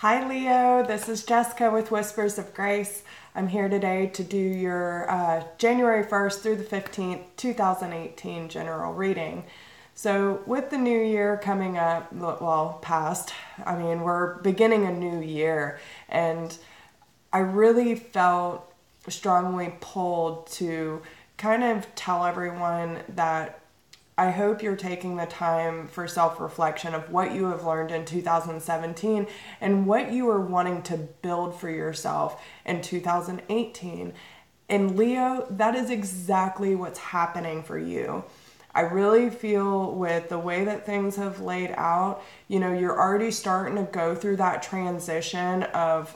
Hi Leo, this is Jessica with Whispers of Grace. I'm here today to do your January 1st through the 15th, 2018 general reading. So with the new year coming up, well, past, we're beginning a new year, and I really felt strongly pulled to kind of tell everyone that I hope you're taking the time for self-reflection of what you have learned in 2017 and what you are wanting to build for yourself in 2018. And Leo, that is exactly what's happening for you. I really feel with the way that things have laid out, you're already starting to go through that transition of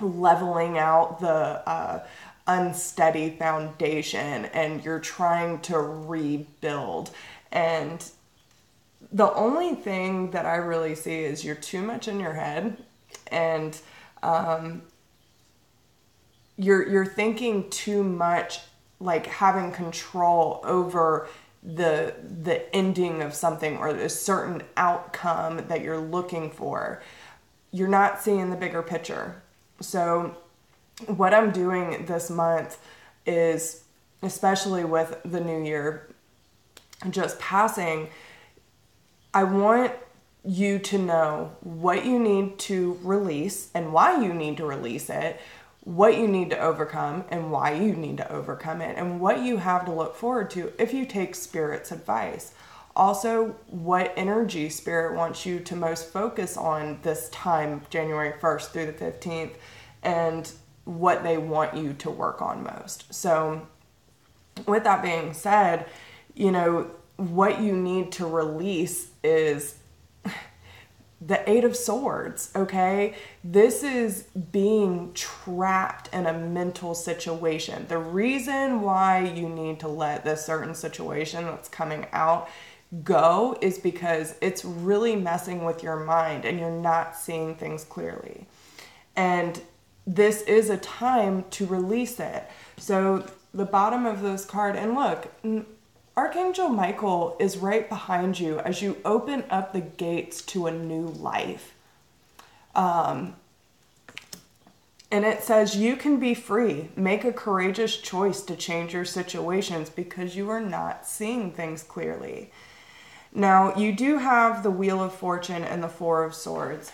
leveling out the unsteady foundation, and you're trying to rebuild. And the only thing that I really see is you're too much in your head, and you're thinking too much, like having control over the ending of something or a certain outcome that you're looking for. You're not seeing the bigger picture. So what I'm doing this month is, especially with the new year just passing, I want you to know what you need to release and why you need to release it, what you need to overcome and why you need to overcome it, and what you have to look forward to if you take Spirit's advice. Also, what energy Spirit wants you to most focus on this time, January 1st through the 15th, and what they want you to work on most. So with that being said, what you need to release is the Eight of Swords, okay? This is being trapped in a mental situation. The reason why you need to let this certain situation that's coming out go is because it's really messing with your mind and you're not seeing things clearly. And this is a time to release it. So the bottom of this card, and look, Archangel Michael is right behind you as you open up the gates to a new life. And it says you can be free. Make a courageous choice to change your situations because you are not seeing things clearly. Now, you do have the Wheel of Fortune and the Four of Swords.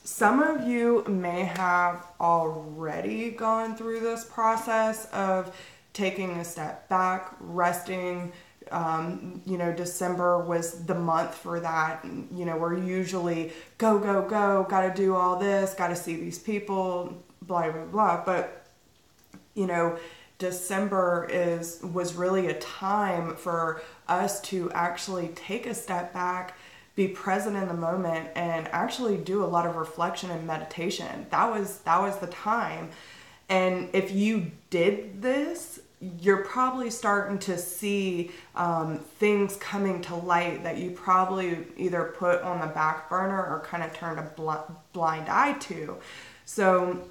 Some of you may have already gone through this process of taking a step back, resting. December was the month for that. We're usually go, go, go, got to do all this, got to see these people, blah, blah, blah. But, December was really a time for us to actually take a step back, be present in the moment, and actually do a lot of reflection and meditation. That was the time. And if you did this, you're probably starting to see things coming to light that you probably either put on the back burner or kind of turned a blind eye to. So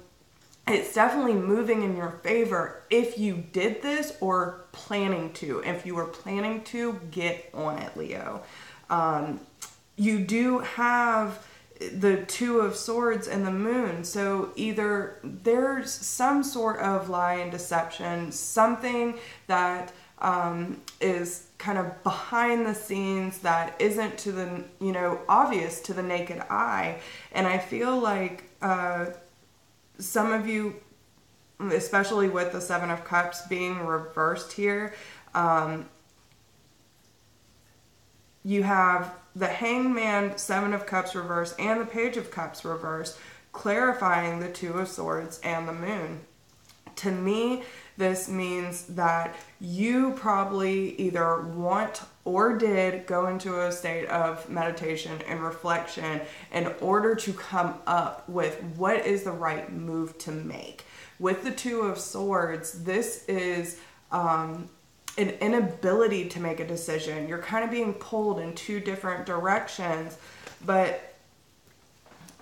it's definitely moving in your favor if you did this or planning to. If you were planning to, get on it, Leo. You do have the Two of Swords and the Moon. So either there's some sort of lie and deception, something that is kind of behind the scenes that isn't to the, obvious to the naked eye. And I feel like some of you, especially with the Seven of Cups being reversed here, you have the Hangman, Seven of Cups reverse, and the Page of Cups reverse, clarifying the Two of Swords and the Moon. To me, this means that you probably either want or did go into a state of meditation and reflection in order to come up with what is the right move to make. With the Two of Swords, this is an inability to make a decision. You're kind of being pulled in two different directions, but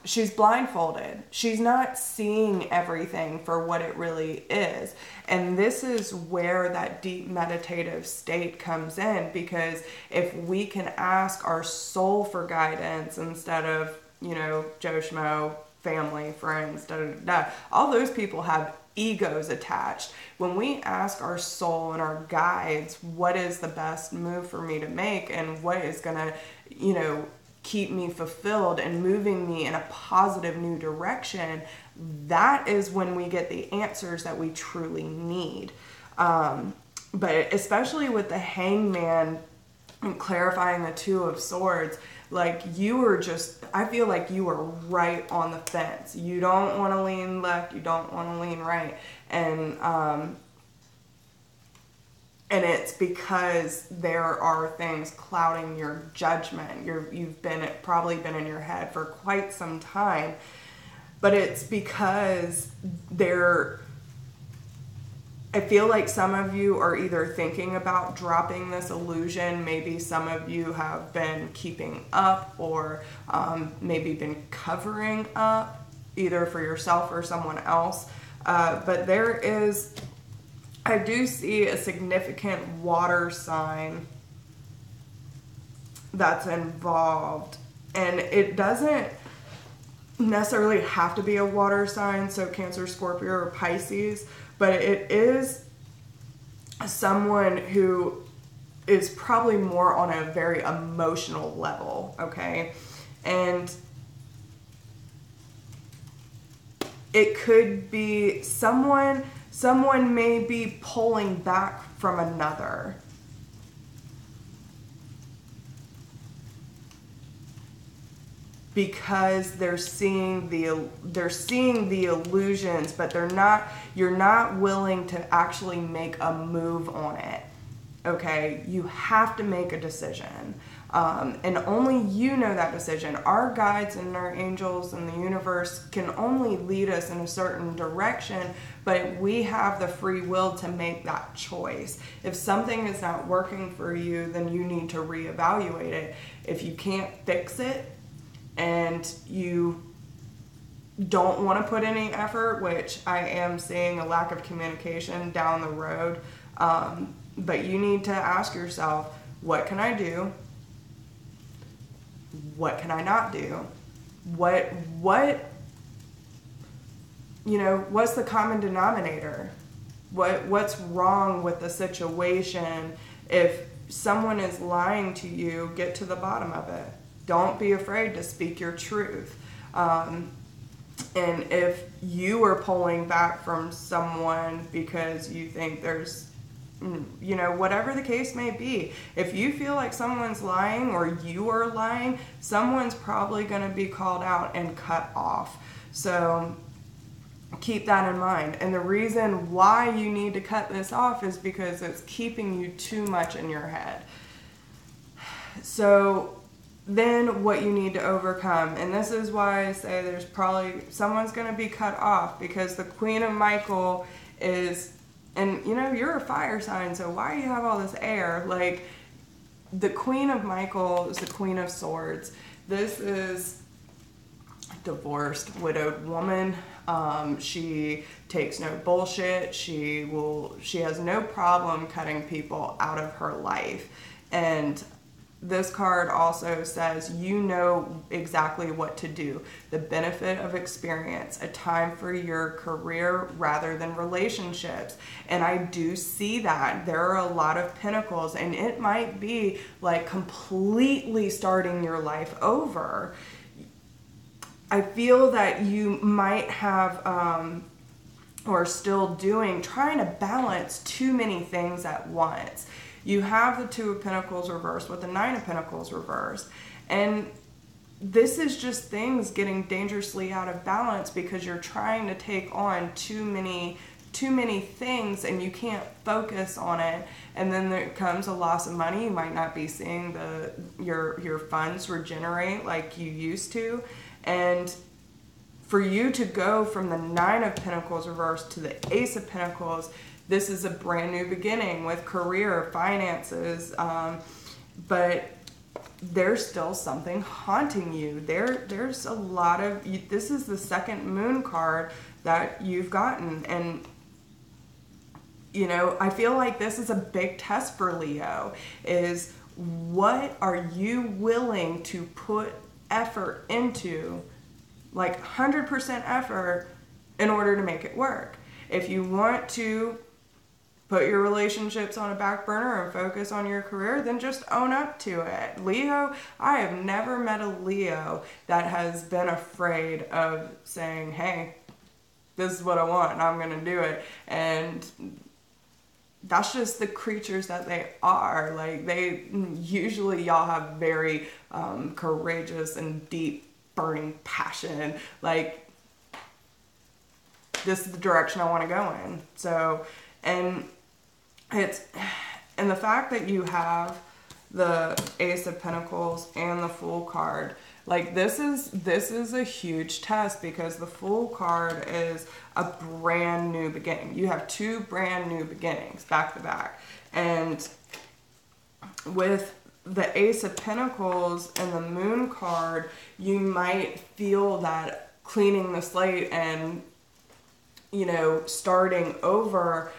she's blindfolded. She's not seeing everything for what it really is. And this is where that deep meditative state comes in, because if we can ask our soul for guidance instead of Joe Schmo, family, friends, da da da. All those people have egos attached. When we ask our soul and our guides, what is the best move for me to make and what is going to, keep me fulfilled and moving me in a positive new direction, that is when we get the answers that we truly need. But especially with the Hangman and clarifying the Two of Swords, like I feel like you were right on the fence. You don't want to lean left, you don't want to lean right. And it's because there are things clouding your judgment. You've probably been in your head for quite some time, but it's because I feel like some of you are either thinking about dropping this illusion. Maybe some of you have been keeping up or maybe been covering up either for yourself or someone else. But I do see a significant water sign that's involved. And it doesn't necessarily have to be a water sign, so Cancer, Scorpio, or Pisces, but it is someone who is probably more on a very emotional level, okay? And it could be someone may be pulling back from another. Because they're seeing the illusions, but you're not willing to actually make a move on it. Okay, you have to make a decision. And only you know that decision. Our guides and our angels and the universe can only lead us in a certain direction, but we have the free will to make that choice. If something is not working for you, then you need to reevaluate it. If you can't fix it and you don't want to put any effort, which I am seeing a lack of communication down the road, but you need to ask yourself, what can I do? What can I not do? What's the common denominator? What's wrong with the situation? If someone is lying to you, get to the bottom of it. Don't be afraid to speak your truth. And if you are pulling back from someone because you think there's, whatever the case may be, if you feel like someone's lying or you are lying, someone's probably going to be called out and cut off. So keep that in mind. And the reason why you need to cut this off is because it's keeping you too much in your head. So then what you need to overcome, and this is why I say there's probably someone's going to be cut off, because the Queen of Michael is, and you're a fire sign, so why do you have all this air? Like, the Queen of Michael is the Queen of Swords. This is a divorced, widowed woman. She takes no bullshit. She has no problem cutting people out of her life. And this card also says, you know exactly what to do. The benefit of experience, a time for your career rather than relationships. And I do see that. There are a lot of pentacles, and it might be like completely starting your life over. I feel that you might have, or still doing, trying to balance too many things at once. You have the Two of Pentacles reversed with the Nine of Pentacles reversed. And this is just things getting dangerously out of balance because you're trying to take on too many things and you can't focus on it. And then there comes a loss of money. You might not be seeing your funds regenerate like you used to. And for you to go from the Nine of Pentacles reversed to the Ace of Pentacles, this is a brand new beginning with career, finances, but there's still something haunting you. There's a lot of, this is the second moon card that you've gotten. And, I feel like this is a big test for Leo, is what are you willing to put effort into, like 100% effort, in order to make it work. If you want to put your relationships on a back burner and focus on your career, then just own up to it. Leo, I have never met a Leo that has been afraid of saying, hey, this is what I want and I'm going to do it. And that's just the creatures that they are. Like, they usually, y'all have very courageous and deep burning passion. Like, this is the direction I want to go in. So, and the fact that you have the Ace of Pentacles and the Fool card, like, this is a huge test, because the Fool card is a brand new beginning. You have two brand new beginnings back to back. And with the Ace of Pentacles and the Moon card, you might feel that cleaning the slate and, you know, starting over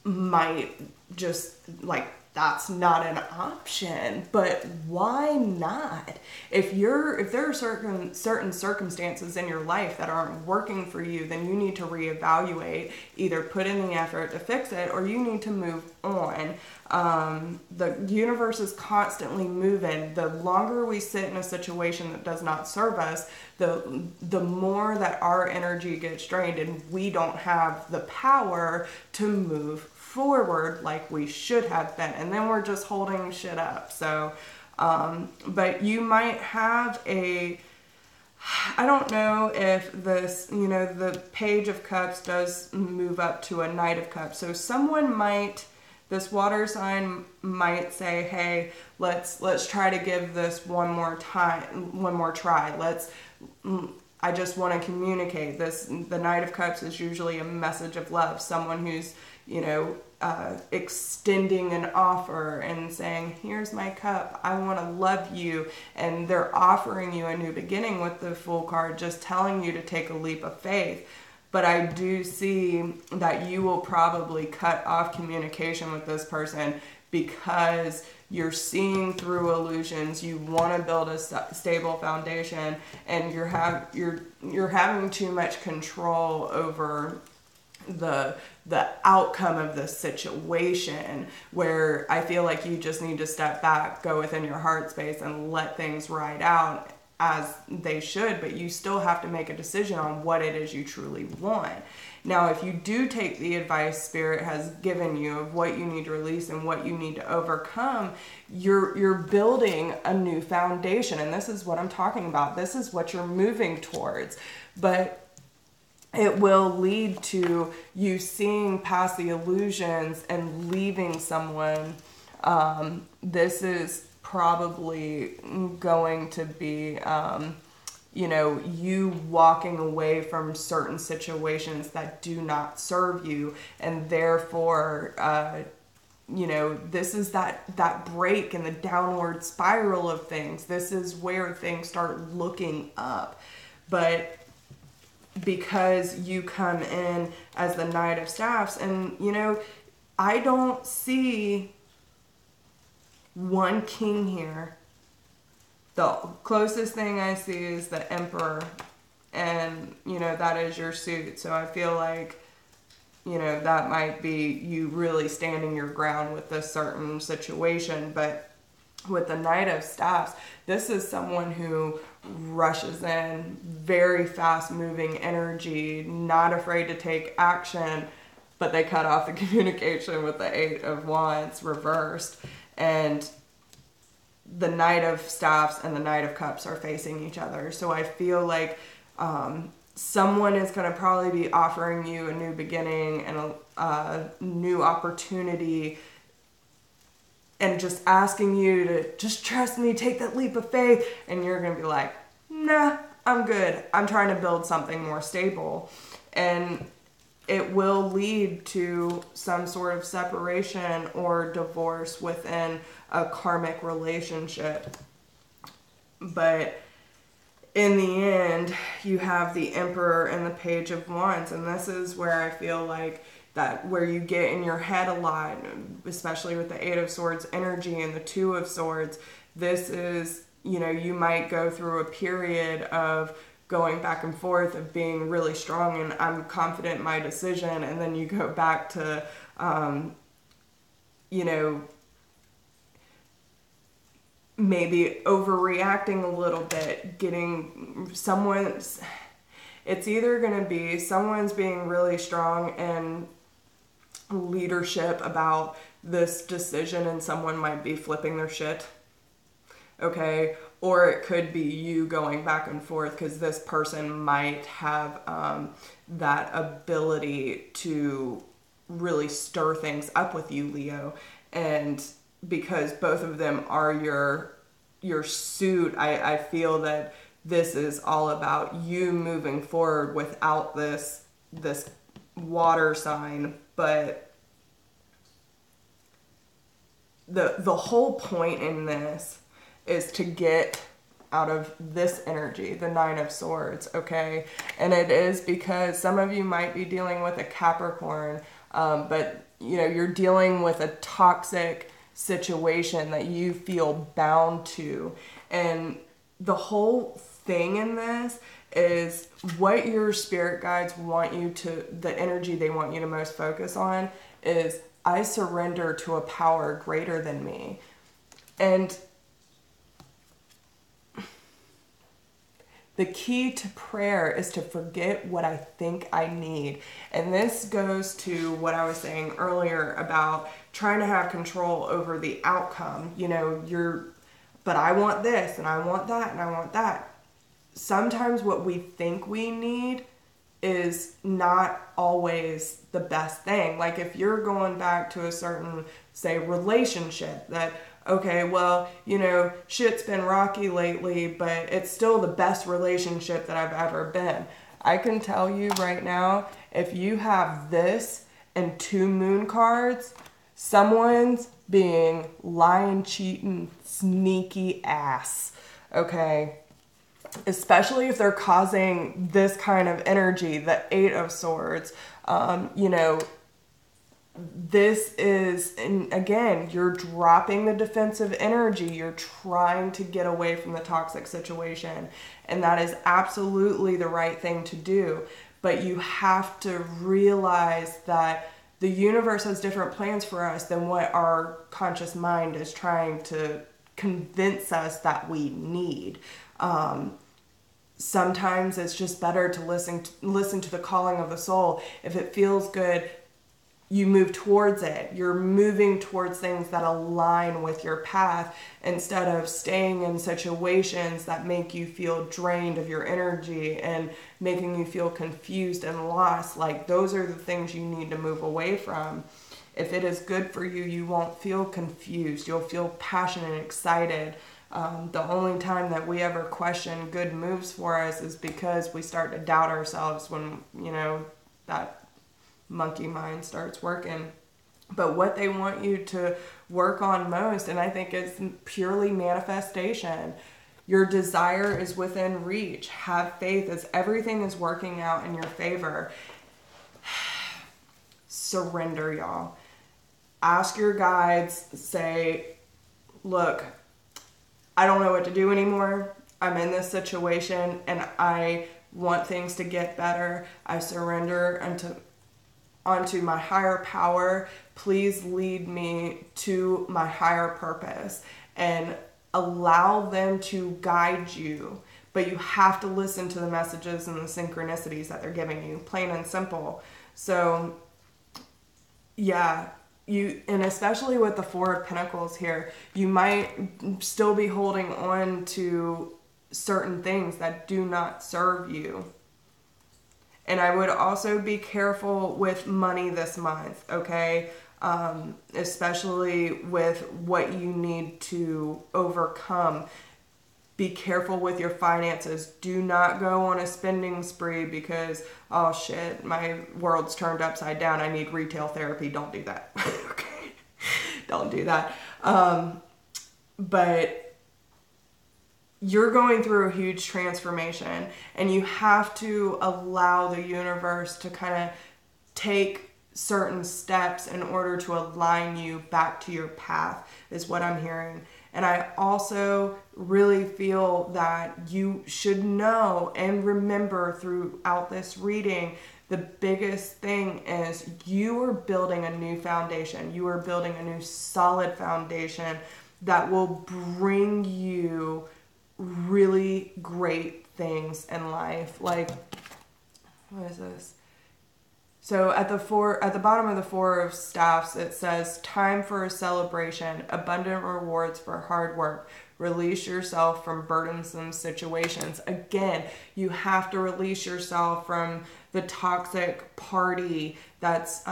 might just, like, that's not an option. But why not? If there are certain circumstances in your life that aren't working for you, then you need to reevaluate, either put in the effort to fix it, or you need to move on. The universe is constantly moving. The longer we sit in a situation that does not serve us, the more that our energy gets drained, and we don't have the power to move forward like we should have been, and then we're just holding shit up. So but you might have I don't know if this, you know, the Page of Cups does move up to a Knight of Cups. So this water sign might say, hey, let's try to give this one more try. I just want to communicate this. The Knight of Cups is usually a message of love, someone who's, you know, extending an offer and saying, here's my cup, I want to love you. And they're offering you a new beginning with the Fool card, just telling you to take a leap of faith. But I do see that you will probably cut off communication with this person, because you're seeing through illusions. You want to build a stable foundation, and you're having too much control over the outcome of the situation, where I feel like you just need to step back, go within your heart space, and let things ride out as they should. But you still have to make a decision on what it is you truly want. Now, if you do take the advice Spirit has given you of what you need to release and what you need to overcome, you're building a new foundation. And this is what I'm talking about. This is what you're moving towards. But it will lead to you seeing past the illusions and leaving someone. This is probably going to be, you know, you walking away from certain situations that do not serve you. And therefore, you know, this is that break in the downward spiral of things. This is where things start looking up. But because you come in as the Knight of Staffs, and, you know, I don't see one king here. The closest thing I see is the Emperor, and, you know, that is your suit. So I feel like, you know, that might be you really standing your ground with this certain situation. But with the Knight of Staffs, this is someone who rushes in, very fast moving energy, not afraid to take action, but they cut off the communication with the Eight of Wands reversed. And the Knight of Staffs and the Knight of Cups are facing each other. So I feel like someone is going to probably be offering you a new beginning and a new opportunity, and just asking you to just trust me, take that leap of faith. And you're going to be like, nah, I'm good. I'm trying to build something more stable. And it will lead to some sort of separation or divorce within a karmic relationship. But in the end, you have the Emperor and the Page of Wands. And this is where I feel like that, where you get in your head a lot, especially with the Eight of Swords energy and the Two of Swords. This is, you know, you might go through a period of going back and forth of being really strong and I'm confident in my decision, and then you go back to, you know, maybe overreacting a little bit, getting someone's, it's either going to be someone's being really strong in leadership about this decision and someone might be flipping their shit. Okay. Or it could be you going back and forth because this person might have that ability to really stir things up with you, Leo. And because both of them are your suit, I feel that this is all about you moving forward without this water sign. But the whole point in this is to get out of this energy, the Nine of Swords, okay? And it is because some of you might be dealing with a Capricorn, but you know, you're dealing with a toxic situation that you feel bound to. And the whole thing in this is what your spirit guides want you to, the energy they want you to most focus on is, I surrender to a power greater than me. And the key to prayer is to forget what I think I need. And this goes to what I was saying earlier about trying to have control over the outcome. You know, but I want this and I want that and I want that. Sometimes what we think we need is not always the best thing. Like if you're going back to a certain, say, relationship that, okay, well, you know, shit's been rocky lately, but it's still the best relationship that I've ever been. I can tell you right now, if you have this and 2 moon cards, someone's being lying, cheating, sneaky ass, okay? Especially if they're causing this kind of energy, the 8 of Swords, you know, this is, and again, you're dropping the defensive energy. You're trying to get away from the toxic situation. And that is absolutely the right thing to do. But you have to realize that the universe has different plans for us than what our conscious mind is trying to convince us that we need. Sometimes it's just better to listen to the calling of the soul. If it feels good, you move towards it. You're moving towards things that align with your path instead of staying in situations that make you feel drained of your energy and making you feel confused and lost. Like, those are the things you need to move away from. If it is good for you, you won't feel confused. You'll feel passionate and excited. The only time that we ever question good moves for us is because we start to doubt ourselves when, you know, that monkey mind starts working. But what they want you to work on most, and I think it's purely manifestation. Your desire is within reach. Have faith as everything is working out in your favor. Surrender, y'all. Ask your guides, say, look, I don't know what to do anymore. I'm in this situation and I want things to get better. I surrender onto my higher power. Please lead me to my higher purpose, and allow them to guide you. But you have to listen to the messages and the synchronicities that they're giving you, plain and simple. So yeah, and especially with the 4 of Pentacles here, you might still be holding on to certain things that do not serve you. And I would also be careful with money this month, okay? Especially with what you need to overcome. Be careful with your finances. Do not go on a spending spree because, oh shit, my world's turned upside down. I need retail therapy. Don't do that. Okay? Don't do that. But you're going through a huge transformation, and you have to allow the universe to kind of take certain steps in order to align you back to your path, is what I'm hearing. And I also really feel that you should know and remember throughout this reading, the biggest thing is you are building a new foundation. You are building a new solid foundation that will bring you really great things in life. Like, what is this? So at the bottom of the Four of Staffs, it says, time for a celebration, abundant rewards for hard work. Release yourself from burdensome situations. Again, you have to release yourself from the toxic party that's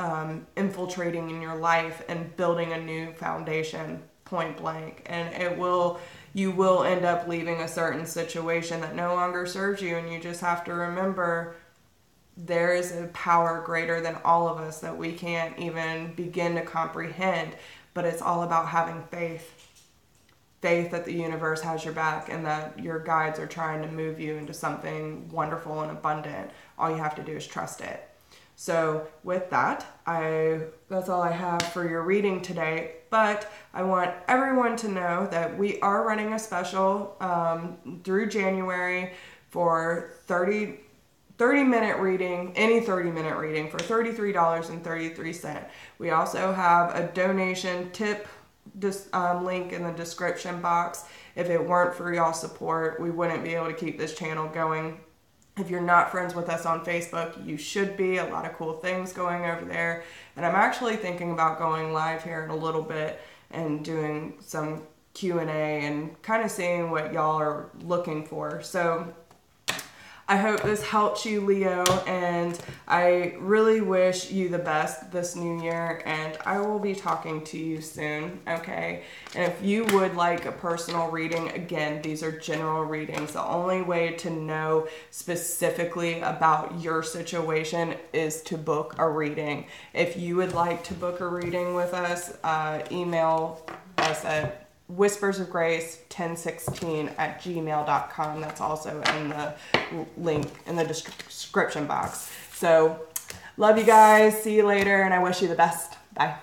infiltrating in your life and building a new foundation, point blank. And you will end up leaving a certain situation that no longer serves you, and you just have to remember there is a power greater than all of us that we can't even begin to comprehend, but it's all about having faith. Faith that the universe has your back and that your guides are trying to move you into something wonderful and abundant. All you have to do is trust it. So with that, that's all I have for your reading today. But I want everyone to know that we are running a special through January for 30-minute reading, any 30-minute reading for $33.33. We also have a donation tip link in the description box. If it weren't for y'all's support, we wouldn't be able to keep this channel going. If you're not friends with us on Facebook, you should be. A lot of cool things going over there. And I'm actually thinking about going live here in a little bit and doing some Q&A and kind of seeing what y'all are looking for. So I hope this helps you, Leo, and I really wish you the best this new year, and I will be talking to you soon, okay? And if you would like a personal reading, again, these are general readings. The only way to know specifically about your situation is to book a reading. If you would like to book a reading with us, email us at whispersofgrace1016@gmail.com. That's also in the link in the description box. So love you guys. See you later. And I wish you the best. Bye.